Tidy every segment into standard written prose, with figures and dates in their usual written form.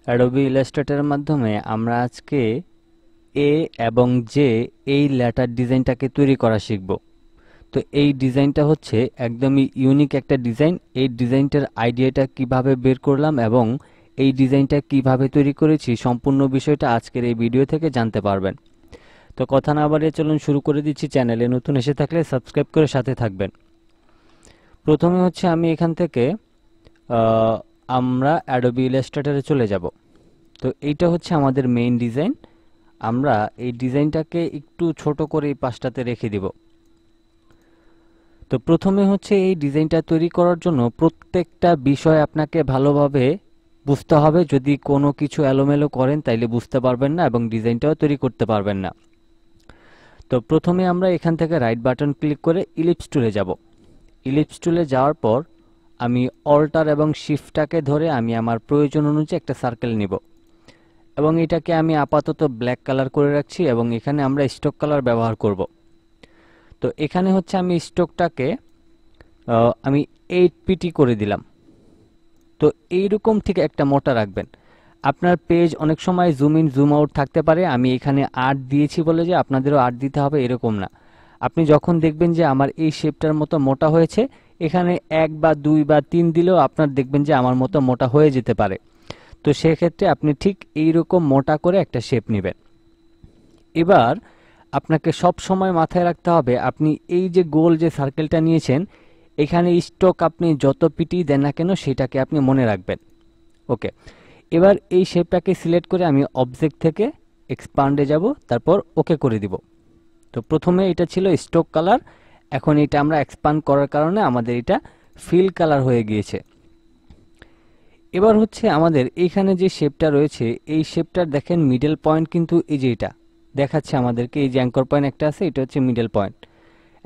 Adobe ইলাস্ট্রেটরের মাধ্যমে আমরা আজকে এ এবং জে এই লেটার ডিজাইনটাকে তৈরি করা শিখব। তো এই ডিজাইনটা হচ্ছে একদমই ইউনিক একটা ডিজাইন। এই ডিজাইনটার আইডিয়াটা কিভাবে বের করলাম এবং এই ডিজাইনটা কিভাবে তৈরি করেছি সম্পূর্ণ বিষয়টা আজকের এই ভিডিও থেকে জানতে পারবেন। তো কথা না বাড়িয়ে চলুন শুরু করে দিচ্ছি। চ্যানেলে নতুন এসে থাকলে সাবস্ক্রাইব করে সাথে থাকবেন। প্রথমে হচ্ছে আমি এখান থেকে আমরা অ্যাডোবি ইলাস্ট্রেটরে চলে যাব। তো এইটা হচ্ছে আমাদের মেইন ডিজাইন। আমরা এই ডিজাইনটাকে একটু ছোট করে এই পাশটাতে রেখে দিব। তো প্রথমে হচ্ছে এই ডিজাইনটা তৈরি করার জন্য প্রত্যেকটা বিষয় আপনাকে ভালোভাবে বুঝতে হবে। যদি কোনো কিছু এলোমেলো করেন তাইলে বুঝতে পারবেন না এবং ডিজাইনটাও তৈরি করতে পারবেন না। তো প্রথমে আমরা এখান থেকে রাইট বাটন ক্লিক করে ইলিপস টুলে যাব। ইলিপস টুলে যাওয়ার পর আমি অল্টার এবং শিফটটাকে ধরে আমি আমার প্রয়োজন অনুযায়ী একটা সার্কেল নিব এবং এটাকে আমি আপাতত ব্ল্যাক কালার করে রাখছি এবং এখানে আমরা স্ট্রোক কালার ব্যবহার করব। তো এখানে হচ্ছে আমি স্ট্রোকটাকে আমি 8pt করে দিলাম। তো এইরকম ঠিক একটা মোটা রাখবেন। আপনার পেজ অনেক সময় জুম ইন জুম আউট থাকতে পারে। আমি এখানে 8 দিয়েছি বলে যে আপনাদেরও 8 দিতে হবে এরকম না। আপনি যখন দেখবেন যে আমার এই শেপটার মতো মোটা হয়েছে, এখানে 1 বা 2 বা 3 দিলেও আপনার দেখবেন যে আমার মতো মোটা হয়ে যেতে পারে। তো সেক্ষেত্রে আপনি ঠিক এইরকম মোটা করে একটা শেপ নেবেন। এবার আপনাকে সব সময় মাথায় রাখতে হবে, আপনি এই যে গোল যে সার্কেলটা নিয়েছেন এখানে স্ট্রোক আপনি যত পিটি দেন না কেন সেটাকে আপনি মনে রাখবেন। ওকে, এবার এই শেপটাকে সিলেক্ট করে আমি অবজেক্ট থেকে এক্সপান্ডে যাব, তারপর ওকে করে দিব। তো প্রথমে এটা ছিল স্ট্রোক কালার, এখন এটা আমরা এক্সপান্ড করার কারণে আমাদের এটা ফিল কালার হয়ে গিয়েছে। এবার হচ্ছে আমাদের এইখানে যে শেপটা রয়েছে এই শেপটার দেখেন মিডল পয়েন্ট কিন্তু এই যে এটা দেখাচ্ছে আমাদেরকে, এই যে অ্যাঙ্কর পয়েন্ট একটা আছে এটা হচ্ছে মিডল পয়েন্ট।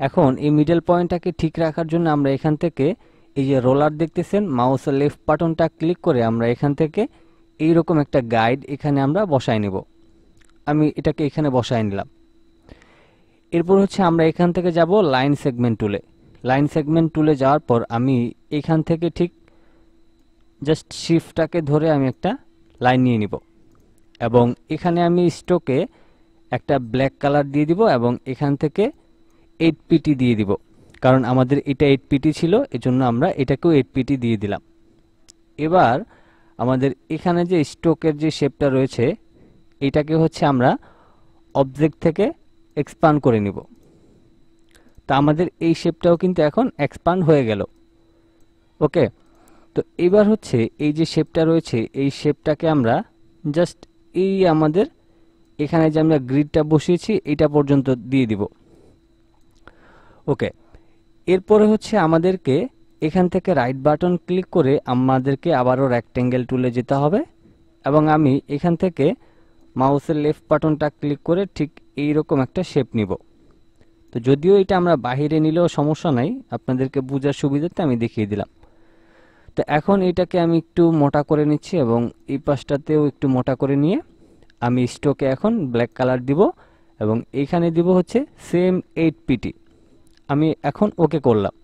এখন এই মিডল পয়েন্টটাকে ঠিক রাখার জন্য আমরা এখান থেকে এই যে রোলার দেখতেছেন, মাউসের লেফট বাটনটা ক্লিক করে আমরা এখান থেকে এইরকম একটা গাইড এখানে আমরা বসায় নেব। আমি এটাকে এখানে বসায় নিলাম। এরপর হচ্ছে আমরা এখান থেকে যাব লাইন সেগমেন্ট টুলে। লাইন সেগমেন্ট টুলে যাওয়ার পর আমি এখান থেকে ঠিক জাস্ট শিফটটাকে ধরে আমি একটা লাইন নিয়ে নিব এবং এখানে আমি স্ট্রোকে একটা ব্ল্যাক কালার দিয়ে দিব এবং এখান থেকে 8pt দিয়ে দিব, কারণ আমাদের এটা 8pt ছিল এজন্য আমরা এটাকেও 8pt দিয়ে দিলাম। এবার আমাদের এখানে যে স্ট্রোকের যে শেপটা রয়েছে এটাকে হচ্ছে আমরা অবজেক্ট থেকে এক্সপান্ড করে নিব। তা আমাদের এই শেপটাও কিন্তু এখন এক্সপান্ড হয়ে গেল। ওকে, তো এবার হচ্ছে এই যে শেপটা রয়েছে এই শেপটাকে আমরা জাস্ট এই আমাদের এখানে যে আমরা গ্রিডটা বসিয়েছি এটা পর্যন্ত দিয়ে দিব। ওকে, এরপরে হচ্ছে আমাদেরকে এখান থেকে রাইট বাটন ক্লিক করে আমাদেরকে আবারও রেক্টেঙ্গেল টুলে যেতে হবে এবং আমি এখান থেকে মাউসের লেফট বাটনটা ক্লিক করে ঠিক এইরকম একটা শেপ নিব। তো যদিও এটা আমরা বাহিরে নিলেও সমস্যা নাই, আপনাদেরকে বোঝার সুবিধাতে আমি দেখিয়ে দিলাম। তো এখন এটাকে আমি একটু মোটা করে নিচ্ছি এবং এই পাশটাতেও একটু মোটা করে নিয়ে আমি স্ট্রোকে এখন ব্ল্যাক কালার দিব এবং এইখানে দিব হচ্ছে সেম 8pt। আমি এখন ওকে করলাম।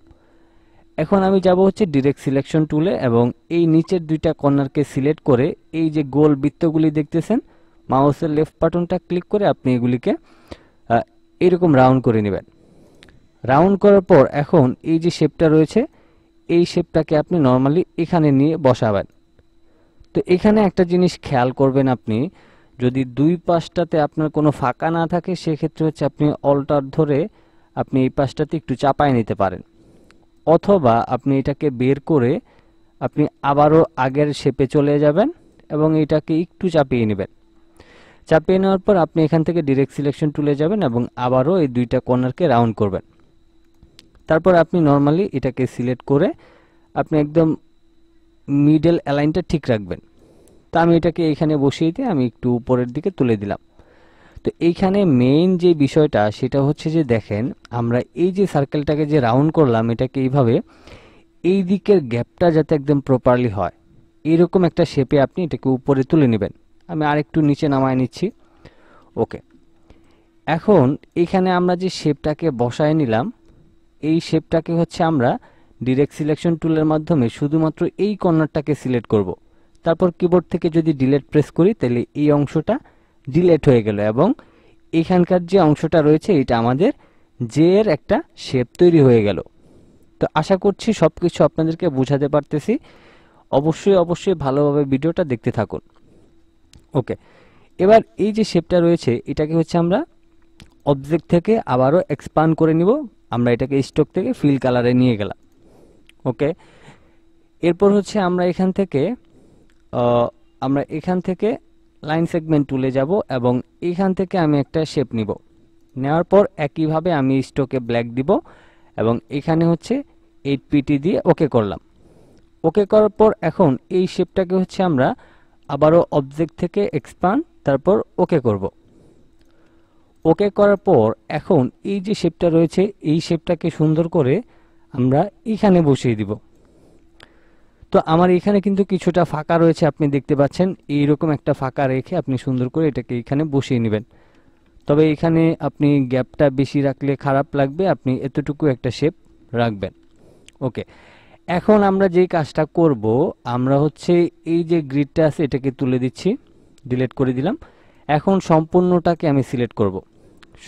এখন আমি যাব হচ্ছে ডিরেক্ট সিলেকশন টুলে এবং এই নিচের দুইটা কর্নারকে সিলেক্ট করে এই যে গোল বৃত্তগুলি দেখতেছেন মাউসের লেফট বাটনটা ক্লিক করে আপনি এগুলিকে এরকম রাউন্ড করে নেবেন। রাউন্ড করার পর এখন এই যে শেপটা রয়েছে এই শেপটাকে আপনি নর্মালি এখানে নিয়ে বসাবেন। তো এখানে একটা জিনিস খেয়াল করবেন, আপনি যদি দুই পাশটাতে আপনার কোনো ফাঁকা না থাকে সেক্ষেত্রে হচ্ছে আপনি অল্টার ধরে আপনি এই পাশটাতে একটু চাপায় নিতে পারেন, অথবা আপনি এটাকে বের করে আপনি আবারও আগের শেপে চলে যাবেন এবং এটাকে একটু চাপিয়ে নেবেন। চাপিয়ে নেওয়ার পর আপনি এখান থেকে ডিরেক্ট সিলেকশন টুলে যাবেন এবং আবারও এই দুইটা কর্নারকে রাউন্ড করবেন। তারপর আপনি নর্মালি এটাকে সিলেক্ট করে আপনি একদম মিডল অ্যালাইনটা ঠিক রাখবেন। তা আমি এটাকে এখানে বসিয়ে দিয়ে আমি একটু উপরের দিকে তুলে দিলাম। তো এইখানে মেইন যে বিষয়টা সেটা হচ্ছে যে দেখেন আমরা এই যে সার্কেলটাকে যে রাউন্ড করলাম এটাকে এইভাবে এই দিকের গ্যাপটা যাতে একদম প্রপারলি হয় এরকম একটা শেপে আপনি এটাকে উপরে তুলে নেবেন। আমি আরেকটু নিচে নামায় নিচ্ছি। ওকে, এখন এখানে আমরা যে শেপটাকে বসায় নিলাম এই শেপটাকে হচ্ছে আমরা ডিরেক্ট সিলেকশন টুলের মাধ্যমে শুধুমাত্র এই কর্নারটাকে সিলেক্ট করব, তারপর কিবোর্ড থেকে যদি ডিলিট প্রেস করি তাহলে এই অংশটা ডিলিট হয়ে গেল এবং এখানকার যে অংশটা রয়েছে এটা আমাদের জে এর একটা শেপ তৈরি হয়ে গেল। তো আশা করছি সবকিছু আপনাদেরকে বোঝাতে পারতেছি। অবশ্যই ভালোভাবে ভিডিওটা দেখতে থাকুন। ওকে, এবার এই যে শেপটা রয়েছে এটাকে হচ্ছে আমরা অবজেক্ট থেকে আবারও এক্সপান্ড করে নিব। আমরা এটাকে স্টক থেকে ফিল কালারে নিয়ে গেলাম। ওকে, এরপর হচ্ছে আমরা এখান থেকে লাইন সেগমেন্ট টুলে যাব এবং এখান থেকে আমি একটা শেপ নিব। নেওয়ার পর একইভাবে আমি স্টকে ব্ল্যাক দিব এবং এখানে হচ্ছে 8 পিটি দিয়ে ওকে করলাম। ওকে করার পর এখন এই শেপটাকে হচ্ছে আমরা আবারও অবজেক্ট থেকে এক্সপান্ড, তারপর ওকে করব। ওকে করার পর এখন এই যে শেপটা রয়েছে এই শেপটাকে সুন্দর করে আমরা এখানে বসিয়ে দিব। তো আমার এখানে কিন্তু কিছুটা ফাঁকা রয়েছে, আপনি দেখতে পাচ্ছেন। এইরকম একটা ফাঁকা রেখে আপনি সুন্দর করে এটাকে এখানে বসিয়ে নেবেন। তবে এখানে আপনি গ্যাপটা বেশি রাখলে খারাপ লাগবে, আপনি এতটুকু একটা শেপ রাখবেন। ওকে, এখন আমরা যেই কাজটা করব, আমরা হচ্ছে এই যে গ্রিডটা আছে এটাকে তুলে দিচ্ছি, ডিলিট করে দিলাম। এখন সম্পূর্ণটাকে আমি সিলেক্ট করব।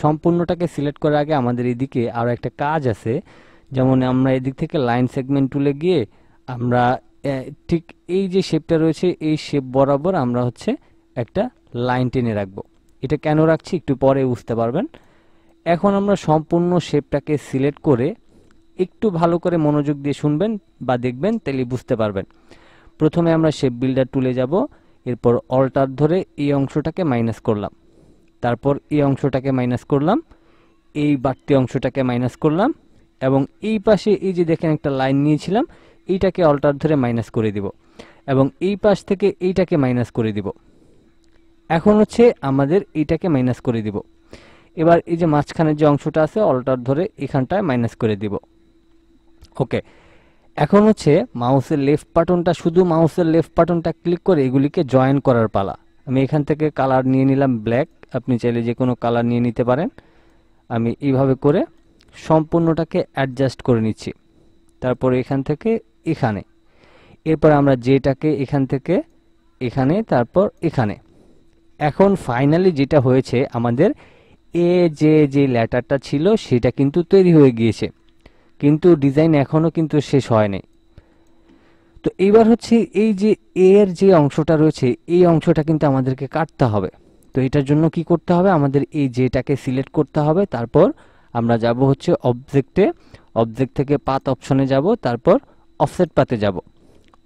সম্পূর্ণটাকে সিলেক্ট করার আগে আমাদের এদিকে আরও একটা কাজ আছে। যেমন আমরা এদিক থেকে লাইন সেগমেন্ট টুলে গিয়ে আমরা ঠিক এই যে শেপটা রয়েছে এই শেপ বরাবর আমরা হচ্ছে একটা লাইন টেনে রাখবো। এটা কেন রাখছি একটু পরে বুঝতে পারবেন। এখন আমরা সম্পূর্ণ শেপটাকে সিলেক্ট করে একটু ভালো করে মনোযোগ দিয়ে শুনবেন বা দেখবেন, তাহলে বুঝতে পারবেন। প্রথমে আমরা শেপ বিল্ডার টুলে যাব, এরপর অল্টার ধরে এই অংশটাকে মাইনাস করলাম, তারপর এই অংশটাকে মাইনাস করলাম, এই বাড়তি অংশটাকে মাইনাস করলাম এবং এই পাশে এই যে দেখেন একটা লাইন নিয়েছিলাম এইটাকে অল্টার ধরে মাইনাস করে দিব এবং এই পাশ থেকে এইটাকে মাইনাস করে দিব। এখন হচ্ছে আমাদের এইটাকে মাইনাস করে দিব। এবার এই যে মাঝখানের যে অংশটা আছে অল্টার ধরে এখানটায় মাইনাস করে দিব। ওকে, এখন হচ্ছে মাউসের লেফট বাটনটা, শুধু মাউসের লেফট বাটনটা ক্লিক করে এগুলিকে জয়েন করার পালা। আমি এখান থেকে কালার নিয়ে নিলাম ব্ল্যাক, আপনি চাইলে যে কোনো কালার নিয়ে নিতে পারেন। আমি এইভাবে করে সম্পূর্ণটাকে অ্যাডজাস্ট করে নিচ্ছি। তারপর এখান থেকে এখানে, এরপর আমরা যেটাকে এখান থেকে এখানে, তারপর এখানে। এখন ফাইনালি যেটা হয়েছে আমাদের যে লেটারটা ছিল সেটা কিন্তু তৈরি হয়ে গিয়েছে, কিন্তু ডিজাইন এখনো কিন্তু শেষ হয়নি। তো এইবার হচ্ছে এই যে এর যে অংশটা রয়েছে এই অংশটা কিন্তু আমাদেরকে কাটতে হবে। তো এটার জন্য কি করতে হবে, আমাদের এই যেটাকে সিলেক্ট করতে হবে, তারপর আমরা যাব হচ্ছে অবজেক্টে, অবজেক্ট থেকে পাথ অপশনে যাব, তারপর অফসেট পাতে যাব।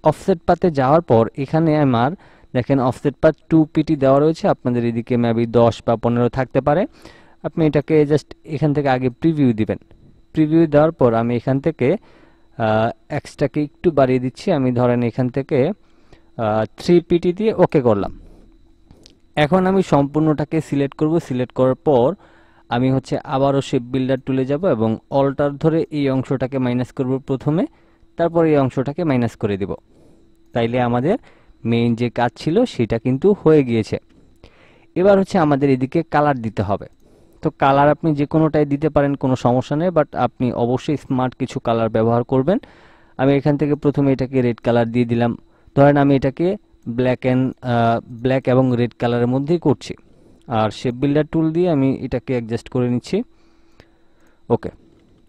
অফসেট পাতে যাওয়ার পর এখানে আমার দেখেন অফসেট পাথ 2 পিটি দেওয়া রয়েছে, আপনাদের এদিকে মেবি 10 বা 15 থাকতে পারে। আপনি এটাকে জাস্ট এখান থেকে আগে প্রিভিউ দিবেন। প্রিভিউ দেওয়ার পর আমি এখান থেকে এক্সটাকে একটু বাড়িয়ে দিচ্ছি, আমি ধরেন এখান থেকে 3 পিটি দিয়ে ওকে করলাম। এখন আমি সম্পূর্ণটাকে সিলেক্ট করব। সিলেক্ট করার পর আমি হচ্ছে আবারও শেপ বিল্ডার টুলে যাব এবং অল্টার ধরে এই অংশটাকে মাইনাস করব প্রথমে, তারপর এই অংশটাকে মাইনাস করে দিব। তাইলে আমাদের মেইন যে কাজ ছিল সেটা কিন্তু হয়ে গিয়েছে। এবার হচ্ছে আমাদের এদিকে কালার দিতে হবে। তো কালার আপনি যে কোনোটাই দিতে পারেন, কোনো সমস্যা নেই, বাট আপনি অবশ্যই স্মার্ট কিছু কালার ব্যবহার করবেন। আমি এখান থেকে প্রথমে এটাকে রেড কালার দিয়ে দিলাম। ধরেন আমি এটাকে ব্ল্যাক এবং রেড কালারের মধ্যেই করছি, আর শেপ বিল্ডার টুল দিয়ে আমি এটাকে অ্যাডজাস্ট করে নিচ্ছি। ওকে,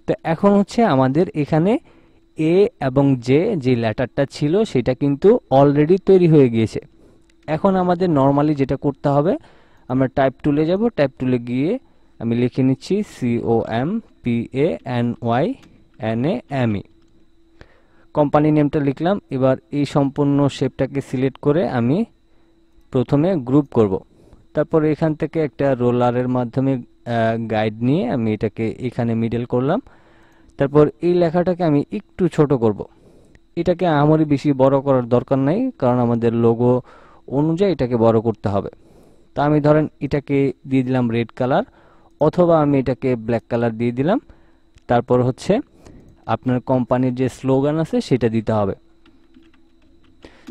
তো এখন হচ্ছে আমাদের এখানে এ এবং যে লেটারটা ছিল সেটা কিন্তু অলরেডি তৈরি হয়ে গিয়েছে। এখন আমাদের নর্মালি যেটা করতে হবে, আমরা টাইপ টুলে যাব, টাইপ টুলে গিয়ে আমি লিখে নিচ্ছি COMPANYNAME, কোম্পানি নেমটা লিখলাম। এবার এই সম্পূর্ণ শেপটাকে সিলেক্ট করে আমি প্রথমে গ্রুপ করব, তারপর এখান থেকে একটা রোলারের মাধ্যমে গাইড নিয়ে আমি এটাকে এখানে মিডল করলাম। তারপর এই লেখাটাকে আমি একটু ছোট করব। এটাকে আমারই বেশি বড় করার দরকার নাই, কারণ আমাদের লোগো অনুযায়ী এটাকে বড় করতে হবে। তা আমি ধরেন এটাকে দিয়ে দিলাম রেড কালার, অথবা আমি এটাকে ব্ল্যাক কালার দিয়ে দিলাম। তারপর হচ্ছে আপনার কোম্পানির যে স্লোগান আছে সেটা দিতে হবে,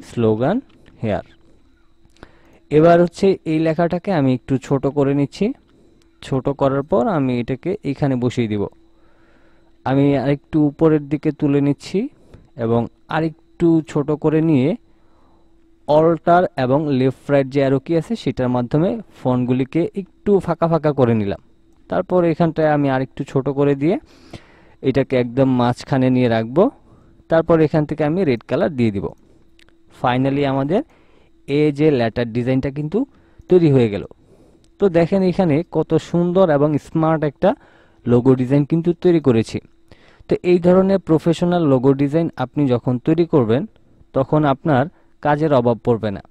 স্লোগান হেয়ার। এবার হচ্ছে এই লেখাটাকে আমি একটু ছোট করে নিচ্ছি। ছোট করার পর আমি এটাকে এখানে বসিয়ে দিব। আমি আরেকটু উপরের দিকে তুলে নিচ্ছি এবং আরেকটু ছোট করে নিয়ে অল্টার এবং লেফট রাইট যে অ্যারো কি আছে সেটার মাধ্যমে ফন্টগুলিকে একটু ফাঁকা ফাঁকা করে নিলাম। তারপর এখানটায় আমি আরেকটু ছোট করে দিয়ে এটাকে একদম মাঝখানে নিয়ে রাখবো। তারপর এখান থেকে আমি রেড কালার দিয়ে দিব। ফাইনালি আমাদের এই যে লেটার ডিজাইনটা কিন্তু তৈরি হয়ে গেল। তো দেখেন এখানে কত সুন্দর এবং স্মার্ট একটা লোগো ডিজাইন কিন্তু তৈরি করেছি। তো এই ধরনের প্রফেশনাল লোগো ডিজাইন আপনি যখন তৈরি করবেন তখন আপনার কাজের অভাব পড়বে না,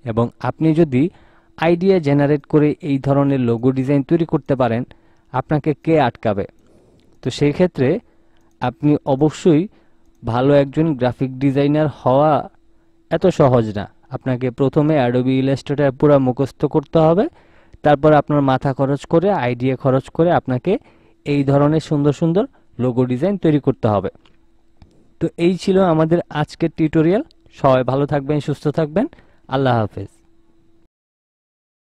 এবং আপনি যদি আইডিয়া জেনারেট করে এই ধরনের লোগো ডিজাইন তৈরি করতে পারেন, আপনাকে কে আটকাবে? তো সেই ক্ষেত্রে আপনি অবশ্যই ভালো একজন গ্রাফিক ডিজাইনার হওয়া এত সহজ না। আপনাকে প্রথমে অ্যাডোবি ইলাস্ট্রেটর পুরো মুখস্থ করতে হবে, তারপর আপনার মাথা খরচ করে আইডিয়া খরচ করে আপনাকে এই ধরনের সুন্দর সুন্দর লোগো ডিজাইন তৈরি করতে হবে। তো এই ছিল আমাদের আজকের টিউটোরিয়াল। সবাই ভালো থাকবেন, সুস্থ থাকবেন। আল্লাহ হাফেজ।